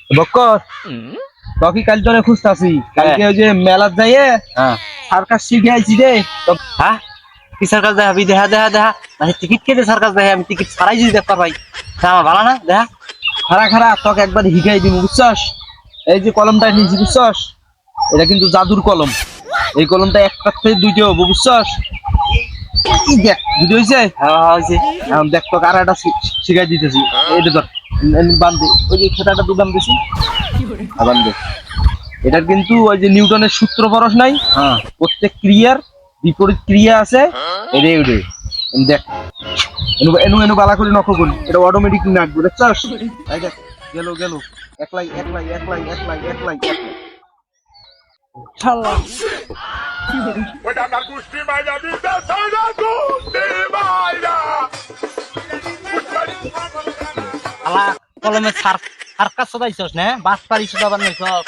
বক্কর তোকে কাল তোরে খুঁজতাছি কালকে ওই যে মেলাত যাইয়ে সার্কাস শিখে আইছি রে তো হ্যাঁ কি সার্কাস দেখাবি? দেখা দেখা দেখা মানে টিকিট কেটে সার্কাস দেখে, আমি টিকিট ছাড়াই যদি দেখতে পাই তা আমার ভালো না। দেখা খারা খারা তোকে একবার শিখাই দিব বুঝছস। এই যে কলমটা নিয়েছি বুঝছস, এটা কিন্তু জাদুর কলম। এই কলমটা একটার থেকে দুইটা হবো বুঝছস। এই দেখ দুটো হয়েছে। হয়েছে। এখন দেখ তোকে আর একটা শিখাই দিতেছি। এটা ধর বান্ধে ওই যে খেতাটা তুই বান্ধেছি বান্ধে। এটার কিন্তু ওই যে নিউটনের সূত্র পরশ নাই, হ্যাঁ প্রত্যেক ক্রিয়ার বিপরীত ক্রিয়া আছে। এরে ওরে দেখ এনু এনু এনু বালা করে নখ করি, এটা অটোমেটিক নাকবো দেখছস। এই দেখ গেল গেল একলাই একলাই একলাই একলাই একলাই একলাই শালা ওটা আমার কুস্তি মাইরা দিতে সাইরা কুস্তি মাইরা আলা কলমে সার্কাস সদাইছস না, বাস পারিস আবার নাই সব।